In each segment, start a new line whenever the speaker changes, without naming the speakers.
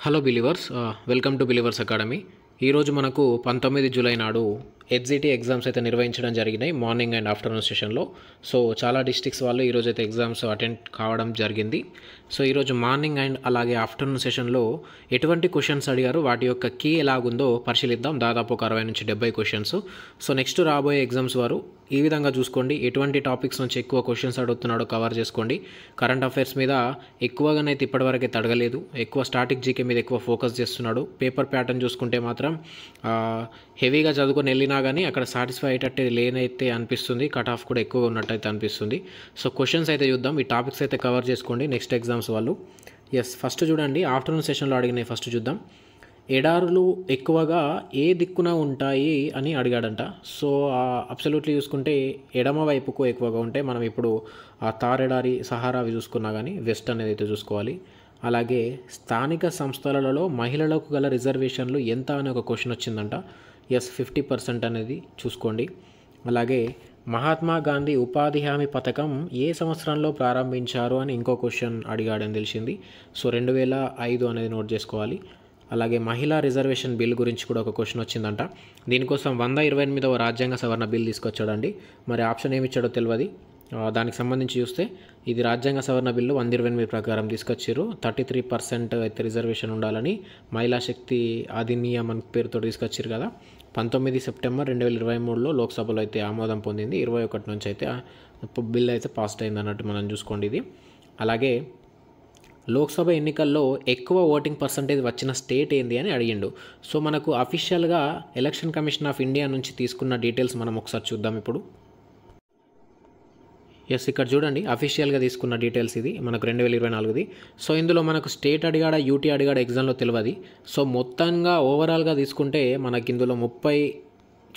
Hello believers, welcome to believers academy. ఈరోజు మనకు 19 July నాడు హెచ్జిటి ఎగ్జామ్స్ అయితే నిర్వహించడం జరిగినాయి మార్నింగ్ అండ్ ఆఫ్టర్నూన్ సెషన్లో. సో చాలా డిస్ట్రిక్ట్స్ వాళ్ళు ఈరోజు అయితే ఎగ్జామ్స్ అటెండ్ కావడం జరిగింది. సో ఈరోజు మార్నింగ్ అండ్ అలాగే ఆఫ్టర్నూన్ సెషన్లో ఎటువంటి క్వశ్చన్స్ అడిగారు, వాటి యొక్క కీ ఎలాగుందో పరిశీలిద్దాం. దాదాపు ఒక 60 నుంచి 70 క్వశ్చన్స్. సో నెక్స్ట్ రాబోయే ఎగ్జామ్స్ వారు ఈ విధంగా చూసుకోండి, ఎటువంటి టాపిక్స్ నుంచి ఎక్కువ క్వశ్చన్స్ అడుగుతున్నాడో కవర్ చేసుకోండి. కరెంట్ అఫైర్స్ మీద ఎక్కువగానైతే ఇప్పటివరకు అయితే అడగలేదు, ఎక్కువ స్టాటిక్ జీకే మీద ఎక్కువ ఫోకస్ చేస్తున్నాడు. పేపర్ ప్యాటర్న్ చూసుకుంటే మాత్రం హెవీగా చదువుకొని వెళ్ళినా కానీ అక్కడ సాటిస్ఫై అయ్యేటట్టు లేనైతే అనిపిస్తుంది, కట్ ఆఫ్ కూడా ఎక్కువగా ఉన్నట్టయితే అనిపిస్తుంది. సో క్వశ్చన్స్ అయితే చూద్దాం, ఈ టాపిక్స్ అయితే కవర్ చేసుకోండి నెక్స్ట్ ఎగ్జామ్స్ వాళ్ళు. ఫస్ట్ చూడండి, ఆఫ్టర్నూన్ సెషన్లో అడిగినాయి. ఫస్ట్ చూద్దాం. ఎడారులు ఎక్కువగా ఏ దిక్కున ఉంటాయి అని అడిగాడంట. సో అబ్సల్యూట్లీ చూసుకుంటే ఎడమ వైపుకు ఎక్కువగా ఉంటాయి. మనం ఇప్పుడు ఆ థార్ ఎడారి, సహారా అవి చూసుకున్నా కానీ వెస్ట్ అనేది అయితే చూసుకోవాలి. అలాగే స్థానిక సంస్థలలో మహిళలకు గల రిజర్వేషన్లు ఎంత అనే ఒక క్వశ్చన్ వచ్చిందంట. 50% అనేది చూసుకోండి. అలాగే మహాత్మా గాంధీ ఉపాధి హామీ పథకం ఏ సంవత్సరంలో ప్రారంభించారు అని ఇంకో క్వశ్చన్ అడిగాడని తెలిసింది. సో 2005 అనేది నోట్ చేసుకోవాలి. అలాగే మహిళా రిజర్వేషన్ బిల్ గురించి కూడా ఒక క్వశ్చన్ వచ్చిందంట. దీనికోసం 128వ రాజ్యాంగ సవరణ బిల్ తీసుకొచ్చాడండి. మరి ఆప్షన్ ఏమి ఇచ్చాడో తెలియదు. దానికి సంబంధించి చూస్తే ఇది రాజ్యాంగ సవరణ బిల్లు 128 ప్రకారం తీసుకొచ్చారు. 33% అయితే రిజర్వేషన్ ఉండాలని మహిళా శక్తి అధినియమం పేరుతో తీసుకొచ్చారు కదా. 19 సెప్టెంబర్ 2023లో లోక్సభలో అయితే ఆమోదం పొందింది. 21 నుంచి అయితే బిల్ అయితే పాస్ అయింది అన్నట్టు మనం చూసుకోండి ఇది. అలాగే లోక్సభ ఎన్నికల్లో ఎక్కువ ఓటింగ్ పర్సంటేజ్ వచ్చిన స్టేట్ ఏంది అని అడిగిండు. సో మనకు అఫీషియల్గా ఎలక్షన్ కమిషన్ ఆఫ్ ఇండియా నుంచి తీసుకున్న డీటెయిల్స్ మనం ఒకసారి చూద్దాం ఇప్పుడు. ఇక్కడ చూడండి, అఫీషియల్గా తీసుకున్న డీటెయిల్స్ ఇది మనకు 2024ది. సో ఇందులో మనకు స్టేట్ అడిగాడా యూటీ అడిగాడా ఎగ్జామ్లో తెలియదు. సో మొత్తంగా ఓవరాల్గా తీసుకుంటే మనకి ఇందులో 30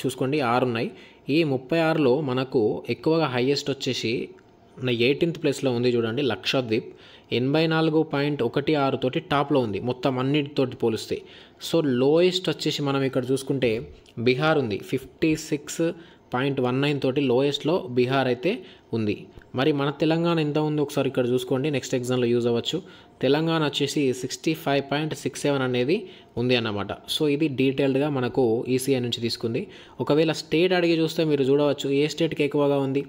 చూసుకోండి 6 ఉన్నాయి. ఈ 36లో మనకు ఎక్కువగా హైయెస్ట్ వచ్చేసి 18th ప్లేస్లో ఉంది చూడండి, లక్షద్వీప్ 84.16 తోటి టాప్లో ఉంది మొత్తం అన్నిటితోటి పోలిస్తే. సో లోయెస్ట్ వచ్చేసి మనం ఇక్కడ చూసుకుంటే బీహార్ ఉంది, 56.19 తోటి లోయెస్ట్లో బీహార్ అయితే ఉంది. మరి మన తెలంగాణ ఎంత ఉంది ఒకసారి ఇక్కడ చూసుకోండి, నెక్స్ట్ ఎగ్జామ్లో యూజ్ అవ్వచ్చు. తెలంగాణ వచ్చేసి 65.67 అనేది ఉంది అన్నమాట. సో ఇది డీటెయిల్డ్గా మనకు ఈసీఐ నుంచి తీసుకుంది. ఒకవేళ స్టేట్ అడిగి చూస్తే మీరు చూడవచ్చు ఏ స్టేట్కి ఎక్కువగా ఉంది.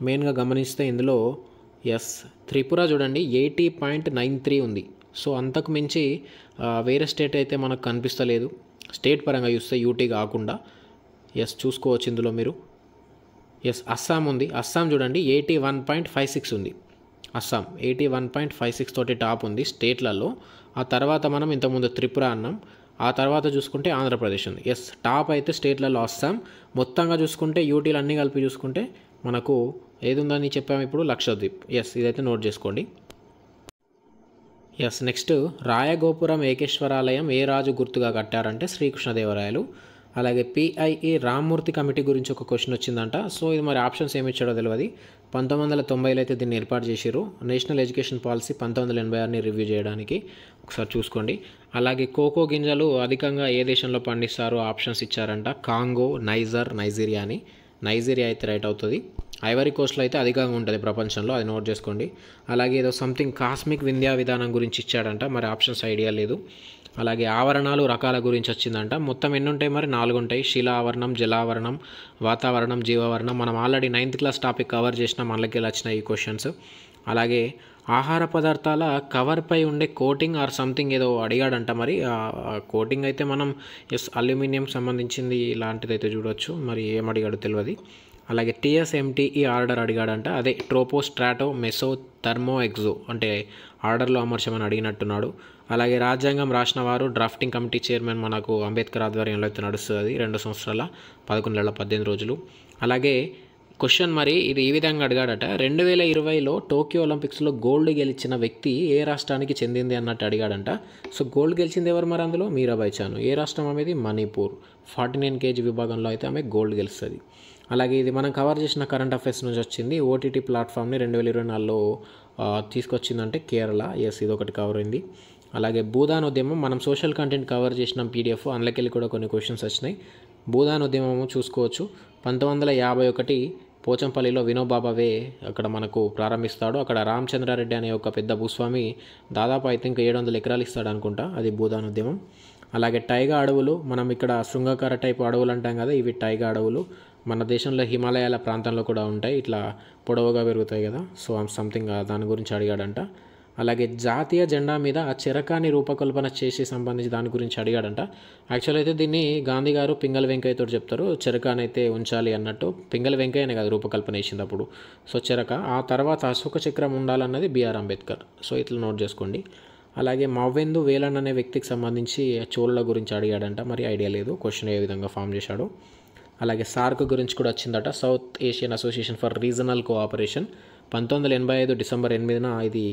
మెయిన్గా గమనిస్తే ఇందులో త్రిపుర చూడండి 80.93 ఉంది. సో అంతకు మించి వేరే స్టేట్ అయితే మనకు కనిపిస్తలేదు స్టేట్ పరంగా చూస్తే, యూటీ కాకుండా. చూసుకోవచ్చు ఇందులో మీరు. అస్సాం ఉంది, అస్సాం చూడండి 81.56 ఉంది. అస్సాం 81.56 తోటి టాప్ ఉంది స్టేట్లలో. ఆ తర్వాత మనం ఇంతకుముందు త్రిపుర అన్నాం. ఆ తర్వాత చూసుకుంటే ఆంధ్రప్రదేశ్ ఉంది. టాప్ అయితే స్టేట్లలో అస్సాం. మొత్తంగా చూసుకుంటే యూటీలు అన్నీ కలిపి చూసుకుంటే మనకు ఏది ఉందని చెప్పాము ఇప్పుడు, లక్షద్వీప్. ఇదైతే నోట్ చేసుకోండి. నెక్స్ట్, రాయగోపురం ఏకేశ్వరాలయం ఏ రాజు గుర్తుగా కట్టారంటే శ్రీకృష్ణదేవరాయలు. అలాగే పిఐఈ రామ్మూర్తి కమిటీ గురించి ఒక క్వశ్చన్ వచ్చిందంట. సో ఇది మరి ఆప్షన్స్ ఏమి ఇచ్చాడో తెలియదు. 1990లో అయితే దీన్ని ఏర్పాటు చేశారు. నేషనల్ ఎడ్యుకేషన్ పాలసీ 1986ని రివ్యూ చేయడానికి ఒకసారి చూసుకోండి. అలాగే కోకో గింజలు అధికంగా ఏ దేశంలో పండిస్తారో ఆప్షన్స్ ఇచ్చారంట. కాంగో, నైజీరియా అని. నైజీరియా అయితే రైట్ అవుతుంది. ఐవరీ కోస్ట్లో అయితే అధికంగా ఉంటుంది ప్రపంచంలో, అది నోట్ చేసుకోండి. అలాగే ఏదో సంథింగ్ కాస్మిక్ విద్యా విధానం గురించి ఇచ్చాడంట, మరి ఆప్షన్స్ ఐడియా లేదు. అలాగే ఆవరణాలు రకాల గురించి వచ్చిందంట. మొత్తం ఎన్ని ఉంటాయి మరి 4 ఉంటాయి. శిలావరణం, జలావరణం, వాతావరణం, జీవావరణం. మనం already 9th class topic cover చేసిన మనకి వచ్చిన ఈ క్వశ్చన్స్. అలాగే ఆహార పదార్థాల కవర్పై ఉండే కోటింగ్ ఆర్ సంథింగ్ ఏదో అడిగాడంట. మరి కోటింగ్ అయితే మనం అల్యూమినియం సంబంధించింది ఇలాంటిది అయితే చూడవచ్చు, మరి ఏం అడిగాడో తెలియదు. అలాగే టీఎస్ఎంటీఈ ఆర్డర్ అడిగాడంట, అదే ట్రోపో, స్ట్రాటో, మెసో, థర్మో, ఎగ్జో అంటే ఆర్డర్లో అమర్చమని అడిగినట్టున్నాడు. అలాగే రాజ్యాంగం రాసిన వారు డ్రాఫ్టింగ్ కమిటీ చైర్మన్ మనకు అంబేద్కర్ ఆధ్వర్యంలో అయితే నడుస్తుంది. 2 సంవత్సరాల 11 నెలల 18 రోజులు. అలాగే క్వశ్చన్ మరి ఇది ఈ విధంగా అడిగాడట, 2020లో టోక్యో ఒలింపిక్స్లో గోల్డ్ గెలిచిన వ్యక్తి ఏ రాష్ట్రానికి చెందింది అన్నట్టు అడిగాడంట. సో గోల్డ్ గెలిచింది ఎవరు మరి అందులో? మీరాబాయి చాను. ఏ రాష్ట్రం అనేది? మణిపూర్. 49 kg విభాగంలో అయితే ఆమె గోల్డ్ గెలుస్తుంది. అలాగే ఇది మనం కవర్ చేసిన కరెంట్ అఫైర్స్ నుంచి వచ్చింది. ఓటీటీ ప్లాట్ఫామ్ని 2024లో తీసుకొచ్చిందంటే కేరళ. ఇది ఒకటి కవర్ అయింది. అలాగే భూదాన్ ఉద్యమం మనం సోషల్ కంటెంట్ కవర్ చేసిన పీడిఎఫ్, అందులోకెళ్ళి కూడా కొన్ని క్వశ్చన్స్ వచ్చినాయి. భూదాన్ ఉద్యమము చూసుకోవచ్చు. 1951 పోచంపల్లిలో వినోబాబావే అక్కడ మనకు ప్రారంభిస్తాడు. అక్కడ రామచంద్రారెడ్డి అనే ఒక పెద్ద భూస్వామి దాదాపు ఐ థింక్ 700 ఎకరాలు ఇస్తాడు అనుకుంటా, అది భూదాన్ ఉద్యమం. అలాగే టైగా అడవులు, మనం ఇక్కడ శృంగాకార టైప్ అడవులు అంటాం కదా, ఇవి టైగా అడవులు మన దేశంలో హిమాలయాల ప్రాంతంలో కూడా ఉంటాయి, ఇట్లా పొడవుగా పెరుగుతాయి కదా. సో సంథింగ్ దాని గురించి అడిగాడంట. అలాగే జాతీయ జెండా మీద చెరకాన్ని రూపకల్పన చేసి సంబంధించి దాని గురించి అడిగాడంట. యాక్చువల్ అయితే దీన్ని గాంధీ గారు పింగళ వెంకయ్యతో చెప్తారు, చెరకాని అయితే ఉంచాలి అన్నట్టు. పింగళ వెంకయ్యనే కాదు రూపకల్పన చేసింది అప్పుడు. సో చెరక, ఆ తర్వాత అశోక చక్రం ఉండాలన్నది బిఆర్ అంబేద్కర్. సో ఇట్లా నోట్ చేసుకోండి. అలాగే మవ్వెందు వేలన్ అనే వ్యక్తికి సంబంధించి చోళుల గురించి అడిగాడంట, మరి ఐడియా లేదు క్వశ్చన్ ఏ విధంగా ఫామ్ చేశాడు. అలాగే సార్క్ గురించి కూడా వచ్చిందట, south Asian association for regional cooperation. 1985 December 8న ఇది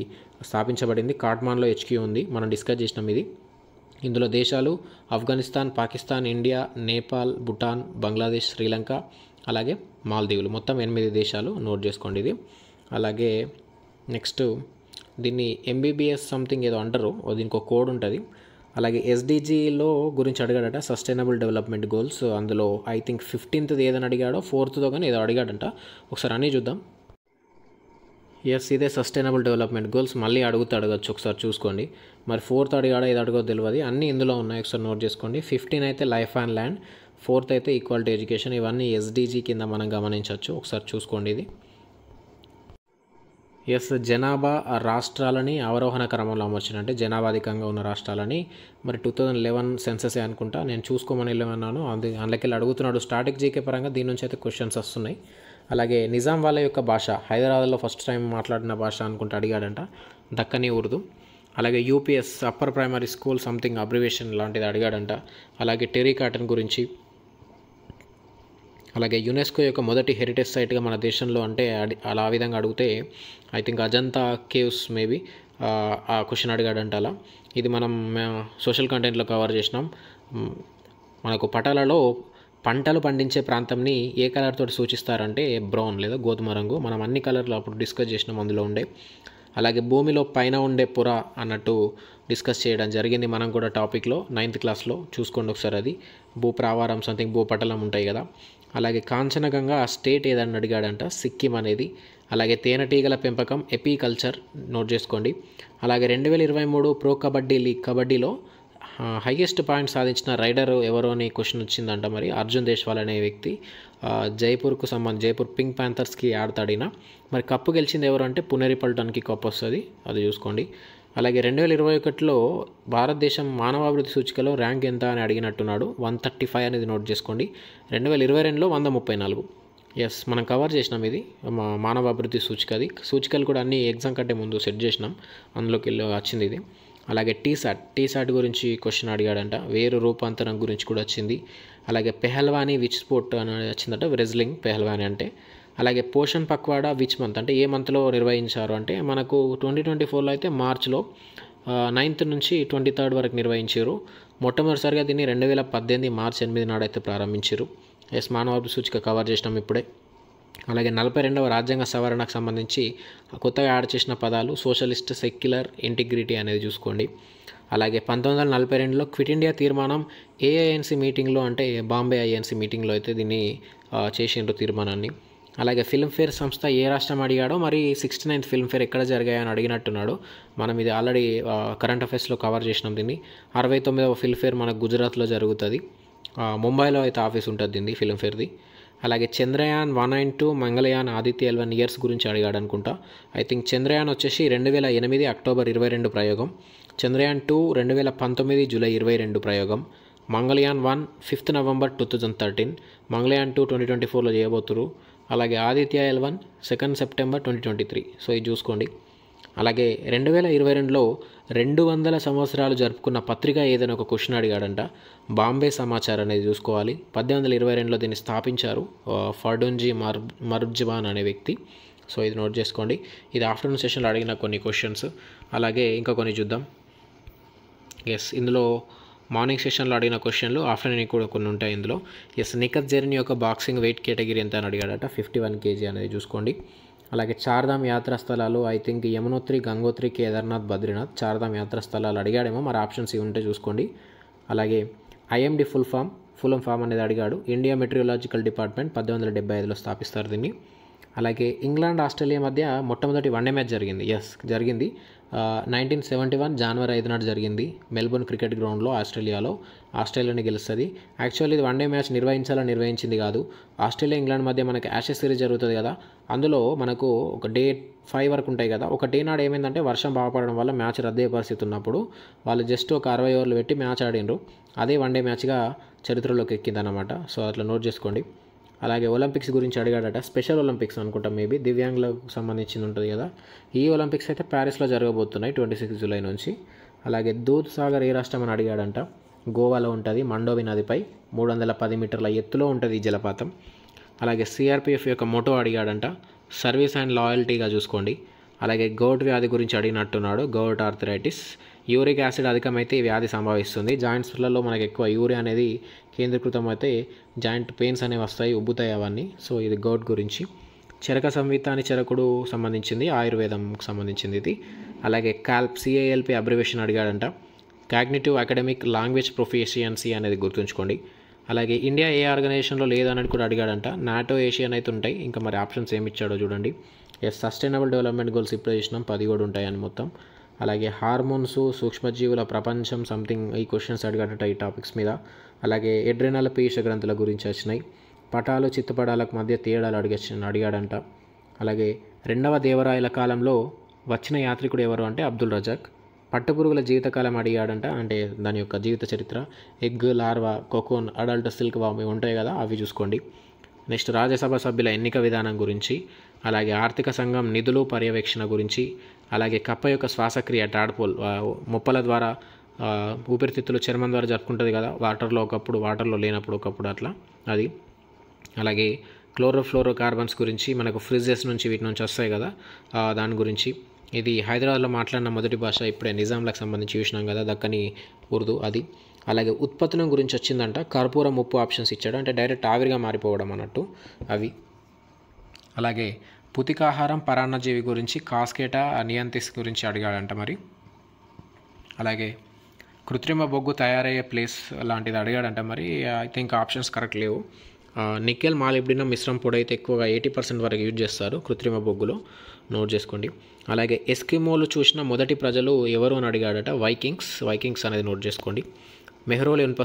స్థాపించబడింది. కాట్మాండ్లో HQ ఉంది, మనం డిస్కస్ చేసినాం ఇది. ఇందులో దేశాలు ఆఫ్ఘనిస్తాన్, పాకిస్తాన్, ఇండియా, నేపాల్, భూటాన్, బంగ్లాదేశ్, శ్రీలంక, అలాగే మాల్దీవులు, మొత్తం 8 దేశాలు. నోట్ చేసుకోండి ఇది. అలాగే నెక్స్ట్ దీన్ని MBBS సంథింగ్ ఏదో అంటారు, దీనికి ఒక కోడ్ ఉంటుంది. అలాగే SDGలో గురించి అడిగాడట, సస్టైనబుల్ డెవలప్మెంట్ గోల్స్. అందులో ఐ థింక్ 15th ఏదని అడిగాడో 4th కానీ ఏదో అడిగాడంట, ఒకసారి అన్నీ చూద్దాం. ఎస్, ఇదే సస్టైనబుల్ డెవలప్మెంట్ గోల్స్. మళ్ళీ అడగచ్చు, ఒకసారి చూసుకోండి. మరి 4th అడిగాడో ఏదో అడగో తెలియదు, అన్నీ ఇందులో ఉన్నాయి, ఒకసారి నోట్ చేసుకోండి. 15 అయితే లైఫ్ అండ్ ల్యాండ్, 4th అయితే ఈక్వాలిటీ ఎడ్యుకేషన్. ఇవన్నీ SDG కింద మనం గమనించవచ్చు, ఒకసారి చూసుకోండి ఇది. ఎస్, జనాభా రాష్ట్రాలని అవరోహణ క్రమంలో అమర్చినంటే జనాభా అధికంగా ఉన్న రాష్ట్రాలని. మరి 2011 సెన్సెసే అనుకుంటా, నేను చూసుకోమని వెళ్ళమన్నాను, అందులోకి అడుగుతున్నాడు. స్టాటిక్ జీకే పరంగా దీని నుంచి అయితే క్వశ్చన్స్ వస్తున్నాయి. అలాగే నిజాం వాళ్ళ యొక్క భాష, హైదరాబాద్లో ఫస్ట్ టైం మాట్లాడిన భాష అనుకుంటా అడిగాడంట, దక్కనీ ఉర్దూ. అలాగే UPS upper primary school something abbreviation లాంటిది అడిగాడంట. అలాగే టెర్రీ కాటన్ గురించి. అలాగే యునెస్కో యొక్క మొదటి హెరిటేజ్ సైట్గా మన దేశంలో అంటే అలా ఆ విధంగా అడిగితే I think Ajanta caves maybe ఆ క్వశ్చన్ అడిగాడంట. అలా ఇది మనం సోషల్ కంటెంట్లో కవర్ చేసినాం. మనకు పటాలలో పంటలు పండించే ప్రాంతంని ఏ కలర్ తోటి సూచిస్తారంటే బ్రౌన్ లేదా గోధుమ రంగు. మనం అన్ని కలర్లు అప్పుడు డిస్కస్ చేసినాం అందులో ఉండే. అలాగే భూమిలో పైన ఉండే పొర అన్నట్టు డిస్కస్ చేయడం జరిగింది మనం కూడా టాపిక్లో 9th క్లాస్లో, చూసుకోండి ఒకసారి. అది భూప్రావారం సంథింగ్ భూపటలం ఉంటాయి కదా. అలాగే కాంచనగంగా ఆ స్టేట్ ఏదని అడిగాడంట, సిక్కిం అనేది. అలాగే తేనెటీగల పెంపకం ఎపీకల్చర్, నోట్ చేసుకోండి. అలాగే 2023 ప్రో కబడ్డీ లీగ్ కబడ్డీలో హైయెస్ట్ పాయింట్ సాధించిన రైడర్ ఎవరో అని క్వశ్చన్ వచ్చిందంట. మరి అర్జున్ దేశ్వాల్ అనే వ్యక్తి జైపూర్కు సంబంధించి జైపూర్ పింక్ ప్యాంథర్స్కి ఆడతాడిన. మరి కప్పు గెలిచింది ఎవరు అంటే పునేరి పల్టన్కి కప్పు వస్తుంది, అది చూసుకోండి. అలాగే 2021లో భారతదేశం మానవాభివృద్ధి సూచికలో ర్యాంక్ ఎంత అని అడిగినట్టున్నాడు, 135 అనేది నోట్ చేసుకోండి. 2022లో 134. ఎస్, మనం కవర్ చేసినాం ఇది మానవాభివృద్ధి సూచిక. అది సూచికలు కూడా అన్ని ఎగ్జామ్ కంటే ముందు సెట్ చేసినాం, అందులోకి వచ్చింది ఇది. అలాగే టీసాట్ గురించి క్వశ్చన్ అడిగాడంట, వేరు రూపాంతరం గురించి కూడా వచ్చింది. అలాగే పెహల్వానీ విచ్ స్పోర్ట్ అని వచ్చిందట, రెజ్లింగ్ పెహల్వానీ అంటే. అలాగే పోషణ్ పక్వాడా విచ్ మంత్ అంటే ఏ మంత్లో నిర్వహించారు అంటే మనకు 2024లో అయితే మార్చ్లో 9th నుంచి 23rd వరకు నిర్వహించారు. మొట్టమొదటిసారిగా దీన్ని 2018 మార్చి 8 నాడైతే ప్రారంభించారు. ఎస్, మానవాభివృద్ధి సూచిక కవర్ చేసినాం ఇప్పుడే. అలాగే 42వ రాజ్యాంగ సవరణకు సంబంధించి కొత్తగా యాడ్ చేసిన పదాలు సోషలిస్ట్, సెక్యులర్, ఇంటిగ్రిటీ అనేది చూసుకోండి. అలాగే 1942లో క్విట్ ఇండియా తీర్మానం AINC మీటింగ్లో అంటే బాంబే INC మీటింగ్లో అయితే దీన్ని చేసిండ్రు తీర్మానాన్ని. అలాగే ఫిల్మ్ఫేర్ సంస్థ ఏ రాష్ట్రం అడిగాడో, మరి 69th ఫిల్మ్ఫేర్ ఎక్కడ జరిగాయని అడిగినట్టున్నాడు. మనం ఇది ఆల్రెడీ కరెంట్ అఫైర్స్లో కవర్ చేసినాం దీన్ని. 69వ ఫిల్మ్ఫేర్ మనకు గుజరాత్లో జరుగుతుంది, ముంబైలో అయితే ఆఫీస్ ఉంటుంది దీన్ని ఫిల్మ్ఫేర్ది. అలాగే చంద్రయాన్ 1 and 2, మంగళయాన్, ఆదిత్య 11 years గురించి అడిగాడు అనుకుంటా. ఐ థింక్ చంద్రయాన్ వచ్చేసి 2008 అక్టోబర్ 22 ప్రయోగం. చంద్రయాన్ 2 2019 జూలై 22 ప్రయోగం. Mangalyaan 1 5th November 2013. మంగళయాన్ 2 2024లో చేయబోతున్నారు. అలాగే ఆదిత్య 11 2nd September 2023. సో ఇది చూసుకోండి. అలాగే 2022లో 200 సంవత్సరాలు జరుపుకున్న పత్రిక ఏదైనా ఒక క్వశ్చన్ అడిగాడంట, బాంబే సమాచార్ అనేది చూసుకోవాలి. 1822లో దీన్ని స్థాపించారు ఫర్డోన్జీ మర్జ్బాన్ అనే వ్యక్తి. సో ఇది నోట్ చేసుకోండి. ఇది ఆఫ్టర్నూన్ సెషన్లో అడిగిన కొన్ని క్వశ్చన్స్. అలాగే ఇంకా కొన్ని చూద్దాం. ఎస్, ఇందులో మార్నింగ్ సెషన్లో అడిగిన క్వశ్చన్లు, ఆఫ్టర్నూన్ కూడా కొన్ని ఉంటాయి ఇందులో. ఎస్, నిఖత్ జరీన్ యొక్క బాక్సింగ్ వెయిట్ కేటగిరీ ఎంత అని అడిగాడట, 51 kg అనేది చూసుకోండి. అలాగే చార్ధామ్ యాత్రా స్థలాలు ఐ థింక్ యమునోత్రి, గంగోత్రి, కేదార్నాథ్, బద్రీనాథ్, చార్ధామ్ యాత్రా స్థలాలు అడిగాడేమో, మరి ఆప్షన్స్ ఇవి ఉంటే చూసుకోండి. అలాగే IMD ఫుల్ ఫామ్ అనేది అడిగాడు. ఇండియా మెట్రియాలజికల్ డిపార్ట్మెంట్ 1875లో స్థాపిస్తారు దీన్ని. అలాగే ఇంగ్లాండ్ ఆస్ట్రేలియా మధ్య మొట్టమొదటి వన్డే మ్యాచ్ జరిగింది. జరిగింది. 1971 జనవరి 5 నాడు జరిగింది. మెల్బోర్న్ క్రికెట్ గ్రౌండ్లో ఆస్ట్రేలియాని గెలుస్తుంది. యాక్చువల్లీ ఇది వన్డే మ్యాచ్ నిర్వహించింది కాదు. ఆస్ట్రేలియా ఇంగ్లాండ్ మధ్య మనకి యాషెస్ సిరీస్ జరుగుతుంది కదా, అందులో మనకు ఒక డే 5 వరకు ఉంటాయి కదా. ఒక డే నాడు ఏమైందంటే వర్షం బాగా పడడం వల్ల మ్యాచ్ రద్దయ్యే పరిస్థితి ఉన్నప్పుడు వాళ్ళు జస్ట్ ఒక 60 ఓవర్లు పెట్టి మ్యాచ్ ఆడినరు. అదే వన్డే మ్యాచ్గా చరిత్రలోకి ఎక్కిందన్నమాట. సో అట్లా నోట్ చేసుకోండి. అలాగే ఒలింపిక్స్ గురించి అడిగాడట. స్పెషల్ ఒలింపిక్స్ అనుకుంటాం, మేబీ దివ్యాంగులకు సంబంధించింది ఉంటుంది కదా. ఈ ఒలింపిక్స్ అయితే ప్యారిస్లో జరగబోతున్నాయి 26 జూలై నుంచి. అలాగే దూద్ సాగర్ ఏ రాష్ట్రం అని అడిగాడంట. గోవాలో ఉంటుంది. మండోవి నదిపై 310 మీటర్ల ఎత్తులో ఉంటుంది ఈ జలపాతం. అలాగే సిఆర్పిఎఫ్ యొక్క మోటో అడిగాడంట. సర్వీస్ అండ్ లాయల్టీగా చూసుకోండి. అలాగే గౌట్ వ్యాధి గురించి అడిగినట్టున్నాడు. Gout arthritis. యూరిక్ యాసిడ్ అధికమైతే ఈ వ్యాధి సంభవిస్తుంది. జాయింట్స్లలో మనకు ఎక్కువ యూరియా అనేది కేంద్రీకృతం అయితే జాయింట్ పెయిన్స్ అనేవి వస్తాయి, ఉబ్బుతాయి అవన్నీ. సో ఇది గౌట్ గురించి. చరక సంహితాని చరకుడు సంబంధించింది, ఆయుర్వేదంకి సంబంధించింది ఇది. అలాగే CALP అబ్రివేషన్ అడిగాడంట. కాగ్నిటివ్ అకాడమిక్ లాంగ్వేజ్ ప్రొఫిషియన్సీ అనేది గుర్తుంచుకోండి. అలాగే ఇండియా ఏ ఆర్గనైజేషన్లో లేదన్నది కూడా అడిగాడంట. నాటో, ఏషియన్ అయితే ఉంటాయి. ఇంకా మరి ఆప్షన్స్ ఏమి ఇచ్చాడో చూడండి. సస్టైనబుల్ డెవలప్మెంట్ గోల్స్ ఇప్పుడు చేసినాం, 10 కూడా ఉంటాయని మొత్తం. అలాగే హార్మోన్స్, సూక్ష్మజీవుల ప్రపంచం సంథింగ్ ఈ క్వశ్చన్స్ అడిగాడట ఈ టాపిక్స్ మీద. అలాగే ఎడ్రినల్ పీయూష గ్రంథుల గురించి వచ్చినాయి. పటాలు చిత్తపటాలకు మధ్య తేడాలు అడిగాడంట. అలాగే 2వ దేవరాయల కాలంలో వచ్చిన యాత్రికుడు ఎవరు అంటే అబ్దుల్ రజాక్. పట్టుపురుగుల జీవితకాలం అడిగాడంట, అంటే దాని యొక్క జీవిత చరిత్ర. Egg, larva, cocoon, adult, silk worm ఉంటాయి కదా, అవి చూసుకోండి. నెక్స్ట్ రాజ్యసభ సభ్యుల ఎన్నిక విధానం గురించి. అలాగే ఆర్థిక సంఘం నిధులు పర్యవేక్షణ గురించి. అలాగే కప్ప యొక్క శ్వాసక్రియ టాడ్పోల్, మొప్పల ద్వారా ఊపిరితిత్తులు చర్మం ద్వారా జరుపుకుంటుంది కదా, వాటర్లో లేనప్పుడు ఒకప్పుడు అట్లా అది. అలాగే క్లోరోఫ్లోరో కార్బన్స్ గురించి, మనకు ఫ్రిడ్జెస్ నుంచి వీటి నుంచి వస్తాయి కదా, దాని గురించి. ఇది హైదరాబాద్లో మాట్లాడిన మొదటి భాష, ఇప్పుడే నిజాంలకు సంబంధించి చూసినాం కదా, దక్కని ఉర్దూ అది. అలాగే ఉత్పత్తుల గురించి వచ్చిందంట. కర్పూరం, ఉప్పు ఆప్షన్స్ ఇచ్చాడు, అంటే డైరెక్ట్ ఆవిరిగా మారిపోవడం అన్నట్టు అవి. అలాగే పుతికాహారం, పరాన్నజీవి గురించి, కాస్కేటా నియంతిస్ గురించి అడిగాడంట మరి. అలాగే కృత్రిమ బొగ్గు తయారయ్యే ప్లేస్ లాంటిది అడిగాడంట మరి. ఐ థింక్ ఆప్షన్స్ కరెక్ట్ లేవు. నికెల్, మాలిబ్డినం మిశ్రమ పొడి అయితే ఎక్కువగా 80% వరకు యూజ్ చేస్తారు కృత్రిమ బొగ్గులో, నోట్ చేసుకోండి. అలాగే ఎస్కిమోలు చూసిన మొదటి ప్రజలు ఎవరు అని అడిగాడట. వైకింగ్స్ అనేది నోట్ చేసుకోండి. మెహ్రోల్ ఇనుప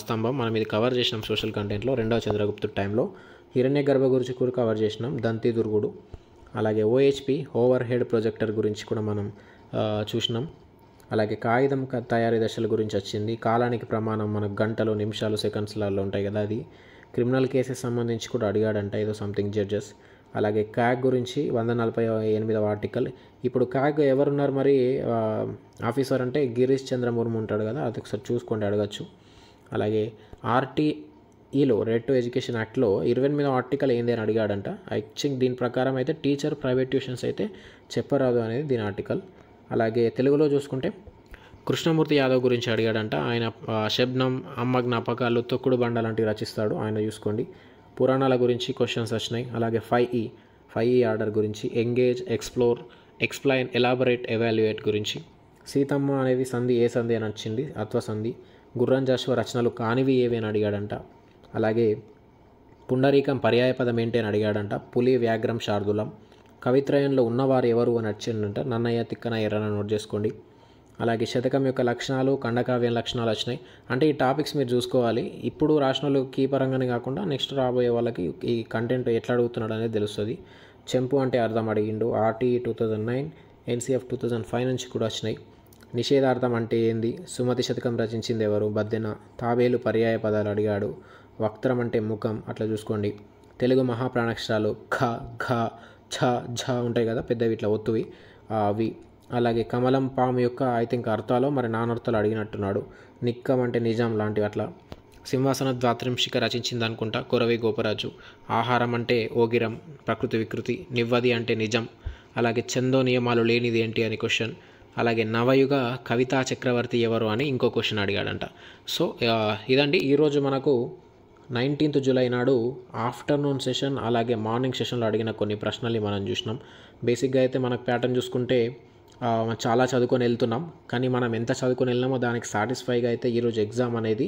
స్తంభం మనం ఇది కవర్ చేసినాం సోషల్ కంటెంట్లో 2వ చంద్రగుప్తుడి టైంలో. హిరణ్య గర్భ గురించి కూడా కవర్ చేసినాం, దంతి దుర్గుడు. అలాగే OHP ఓవర్ హెడ్ ప్రొజెక్టర్ గురించి కూడా మనం చూసినాం. అలాగే కాగితం తయారీ దశల గురించి వచ్చింది. కాలానికి ప్రమాణం మనకు గంటలు, నిమిషాలు, సెకండ్స్లలో ఉంటాయి కదా, అది. క్రిమినల్ కేసెస్ సంబంధించి కూడా అడిగాడంట, ఏదో సంథింగ్ జడ్జెస్. అలాగే క్యాగ్ గురించి 148వ ఆర్టికల్. ఇప్పుడు క్యాగ్ ఎవరున్నారు మరి ఆఫీసర్ అంటే గిరీష్ చంద్ర ముర్ము ఉంటాడు కదా, అది ఒకసారి చూసుకోండి, అడగచ్చు. అలాగే RTEలో రైట్ టు ఎడ్యుకేషన్ యాక్ట్లో 28వ ఆర్టికల్ ఏంది అని అడిగాడంట. ఐ థింక్ దీని ప్రకారం అయితే టీచర్ ప్రైవేట్ ట్యూషన్స్ అయితే చెప్పరాదు అనేది దీని ఆర్టికల్. అలాగే తెలుగులో చూసుకుంటే కృష్ణమూర్తి యాదవ్ గురించి అడిగాడంట. ఆయన శబ్నం, అమ్మ జ్ఞాపకాలు, తొక్కుడు బండ లాంటివి రచిస్తాడు, ఆయన చూసుకోండి. పురాణాల గురించి క్వశ్చన్స్ వచ్చినాయి. అలాగే 5E ఆర్డర్ గురించి, engage, explore, explain, elaborate, evaluate గురించి. సీతమ్మ అనేది సంధి ఏ సంధి అని వచ్చింది, అత్వసంధి. గుర్రం జాషువా రచనలు కానివి ఏవి అని అడిగాడంట. అలాగే పుండరీకం పర్యాయపదం ఏంటి అని అడిగాడంట. పులి, వ్యాఘ్రం, శార్దులం. కవిత్రయంలో ఉన్నవారు ఎవరు అని వచ్చిందంట. నన్నయ్య, తిక్కన, ఎర్రన నోట్ చేసుకోండి. అలాగే శతకం యొక్క లక్షణాలు, ఖండకావ్యం లక్షణాలు వచ్చినాయి. అంటే ఈ టాపిక్స్ మీరు చూసుకోవాలి. ఇప్పుడు రాసిన వాళ్ళు కీ పరంగానే కాకుండా నెక్స్ట్ రాబోయే వాళ్ళకి ఈ కంటెంట్ ఎట్లా అడుగుతున్నాడు అనేది తెలుస్తుంది. చెంపు అంటే అర్థం అడిగిండు. RTE 2009, NCF 2005 నుంచి కూడా వచ్చినాయి. నిషేధార్థం అంటే ఏంది, సుమతి శతకం రచించింది ఎవరు, బద్దెన. తాబేలు పర్యాయ పదాలు అడిగాడు. వక్త్రం అంటే ముఖం, అట్లా చూసుకోండి. తెలుగు మహాప్రాణాక్షరాలు ఖ, ఘ, ఛ, ఝ ఉంటాయి కదా పెద్దవి, ఇట్లా ఒత్తువి అవి. అలాగే కమలం పాము యొక్క ఐ థింక్ అర్థాలు మరి నానర్థాలు అడిగినట్టున్నాడు. నిక్కం అంటే నిజం లాంటివి అట్లా. సింహాసన ద్వాత్రింశిక రచించింది అనుకుంటా కొరవి గోపరాజు. ఆహారం అంటే ఓగిరం, ప్రకృతి వికృతి. నివ్వది అంటే నిజం. అలాగే చందో నియమాలు లేనిది ఏంటి అని క్వశ్చన్. అలాగే నవయుగ కవితా చక్రవర్తి ఎవరు అని ఇంకో క్వశ్చన్ అడిగాడంట. సో ఇదండి ఈరోజు మనకు 19th జూలై నాడు ఆఫ్టర్నూన్ సెషన్ అలాగే మార్నింగ్ సెషన్లో అడిగిన కొన్ని ప్రశ్నల్ని మనం చూసినాం. బేసిక్గా అయితే మనకు ప్యాటర్న్ చూసుకుంటే చాలా చదువుకొని వెళ్తున్నాం, కానీ మనం ఎంత చదువుకొని వెళ్ళినామో దానికి సాటిస్ఫైగా అయితే ఈరోజు ఎగ్జామ్ అనేది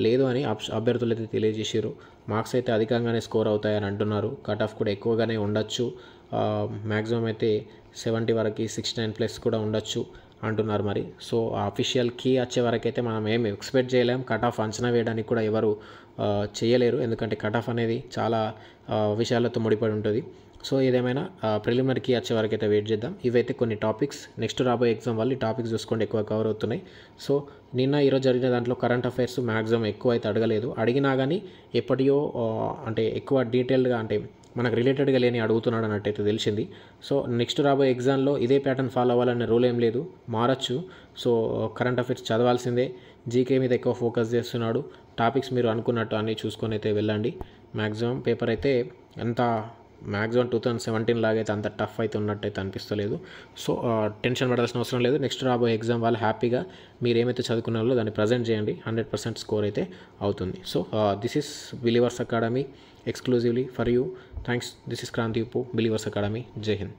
లేదు అని అభ్యర్థులు అయితే తెలియజేసారు. మార్క్స్ అయితే అధికంగానే స్కోర్ అవుతాయని అంటున్నారు. కట్ ఆఫ్ కూడా ఎక్కువగానే ఉండొచ్చు. మ్యాక్సిమం అయితే 70 వరకు 69+ కూడా ఉండొచ్చు అంటున్నారు. మరి సో అఫీషియల్ కీ వచ్చే వరకు అయితే మనం ఏం ఎక్స్పెక్ట్ చేయలేం. కట్ ఆఫ్ అంచనా వేయడానికి కూడా ఎవరు చేయలేరు, ఎందుకంటే కట్ ఆఫ్ అనేది చాలా విషయాలతో ముడిపడి ఉంటుంది. సో ఏదేమైనా ప్రిలిమినరీ కీ వచ్చే వరకు అయితే వెయిట్ చేద్దాం. ఇవైతే కొన్ని టాపిక్స్. నెక్స్ట్ రాబోయే ఎగ్జామ్ వాళ్ళు ఈ టాపిక్స్ చూసుకోండి ఎక్కువ కవర్ అవుతున్నాయి. సో నిన్న ఈరోజు జరిగిన దాంట్లో కరెంట్ అఫైర్స్ మ్యాక్సిమం ఎక్కువ అయితే అడగలేదు. అడిగినా కానీ ఎప్పటియో అంటే ఎక్కువ డీటెయిల్డ్గా అంటే మనకు రిలేటెడ్గా లేని అడుగుతున్నాడు అన్నట్టయితే తెలిసింది. సో నెక్స్ట్ రాబోయే ఎగ్జామ్లో ఇదే ప్యాటర్న్ ఫాలో అవ్వాలనే రూల్ ఏం లేదు, మారచ్చు. సో కరెంట్ అఫైర్స్ చదవాల్సిందే. జీకే మీద ఎక్కువ ఫోకస్ చేస్తున్నాడు. టాపిక్స్ మీరు అనుకున్నట్టు అన్నీ చూసుకొని అయితే వెళ్ళండి. మ్యాక్సిమం పేపర్ అయితే ఎంత మ్యాక్సిమం 2017 లాగైతే అంత టఫ్ అయితే ఉన్నట్టయితే అనిపిస్తలేదు. సో టెన్షన్ పడాల్సిన అవసరం లేదు. నెక్స్ట్ రాబోయే ఎగ్జామ్ వాళ్ళు హ్యాపీగా మీరు ఏమైతే చదువుకున్నారో దాన్ని ప్రజెంట్ చేయండి. 100% స్కోర్ అయితే అవుతుంది. So this is Believers Academy exclusively for you. Thanks. This is Kranthi Uppu, Believers academy. జై హింద్.